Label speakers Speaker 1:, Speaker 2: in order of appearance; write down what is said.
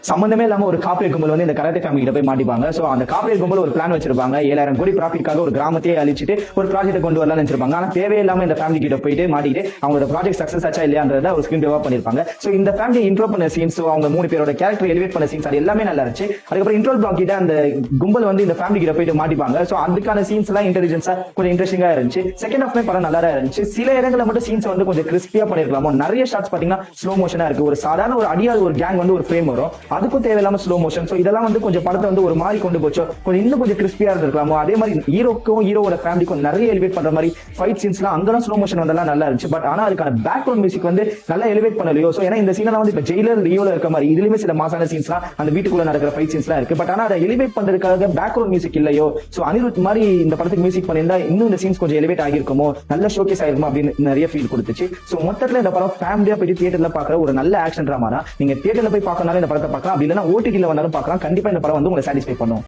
Speaker 1: சம்பந்தமே இல்லாம ஒரு கார்ப்பரேட் கும்பல் வந்து இந்த கராத்தே ஃபேமிலி கிட்ட போய் மாட்டிப்பாங்க. சோ அந்த கார்ப்பரேட் கும்பல் ஒரு பிளான் வச்சிருப்பாங்க. 7,000 கோடி ப்ராஃபிட்காக ஒரு கிராமத்தையே அழிச்சிட்டு ஒரு ப்ராஜெக்ட் கொண்டு வரலாம்னு நினைச்சிருப்பாங்க. ஆனா தேவையில்லாம இந்த ஃபேமிலி கிட்ட போயிட்டு மாட்டிட்டு அவங்களோட ப்ராஜெக்ட் சக்சஸ் ஆச்சா இல்லையான்றத ஒரு ஸ்கிரீன் டெவலப் பண்ணிருப்பாங்க. சோ இந்த ஃபேமிலி இன்ட்ரோ பண்ண சீன்ஸ், அவங்க 3 பேரோட கேரக்டர் எலிவேட் பண்ண சீன்ஸ், அது எல்லாமே நல்லா இருந்துச்சு. அதுக்கப்புறம் இன்ட்ரோ பிளாக் கிட்ட அந்த கும்பல் வந்து இந்த ஃபேமிலி கிட்ட போயிட்டு மாட்டிப்பாங்க. சோ அதுக்கான சீன்ஸ் எல்லாம் இன்டெலிஜென்ஸா கொஞ்சம் இன்ட்ரெஸ்டிங்கா இருந்துச்சு. செகண்ட் ஹாஃப்மே படம் நல்லா இருந்துச்சு. சில இடங்கள்ல மட்டும் சீன்ஸ் வந்து கொஞ்சம் கிறிஸ்பியா பண்ணிருக்கலாமோ. நிறைய ஷாட்ஸ் பாத்தீங்கன்னா ஸ்லோ மோஷனா இருக்கு. ஒரு சாதாரண ஒரு அடியாத ஒரு கேங் வந்து ஒரு ஃப்ரேம் வரும், அதுக்கும் தேவையில்லாம ஸ்லோ மோஷன். சோ இதெல்லாம் வந்து கொஞ்சம் படத்தை வந்து ஒரு மாதிரி கொண்டு போச்சோ, கொஞ்சம் இன்னும் கொஞ்சம் கிறிஸ்பியா இருந்திருக்கலாமோ. அதே மாதிரி ஹீரோக்கும் ஹீரோட ஃபேமிலிக்கும் நிறைய எலிவேட் பண்ற மாதிரி ஃபைட் சீன்ஸ்லாம் அங்கெல்லாம் ஸ்லோ மோஷன் வந்தெல்லாம் நல்லா இருந்துச்சு. பட் ஆனா அதுக்கான பேக்ரவுண்ட் மியூசிக் வந்து நல்லா எலிவேட் பண்ணலையோ. சோ ஏன்னா இந்த சீனெல்லாம் வந்து இப்ப ஜெயிலர் லியோல இருக்க மாதிரி இதுலயுமே சில மாசான சீன்ஸ்லாம் அந்த வீட்டுக்குள்ள நடக்கிற ஃபைட் சீன்ஸ்லாம் இருக்கு. பட் ஆனா அதை எலிவேட் பண்றதுக்காக பேக்ரவுண்ட் மியூசிக் இல்லையோ. சோ அனிருத் மாதிரி இந்த படத்துக்கு மியூசிக் பண்ணியிருந்தா இன்னும் இந்த சீன்ஸ் கொஞ்சம் எலிவேட் ஆகிருக்குமோ, நல்ல ஷோகேஸ் ஆயிருக்குமோ அப்படின்னு நிறைய ஃபீல் கொடுத்துச்சு. சோ மொத்தத்துல இந்த படம் ஃபேமிலியா போயிட்டு தியேட்டர்ல பாக்குற ஒரு நல்ல ஆக்ஷன் டிராமா தான். நீங்க தியேட்டர்ல போய் பார்க்கறனால இந்த படத்தை பார்க்கலாம், அப்படி இல்லைன்னா ஓடிடில வந்தாலும் பார்க்கலாம். கண்டிப்பா இந்த படம் வந்து உங்களை சாட்டிஸ்ஃபை பண்ணும்.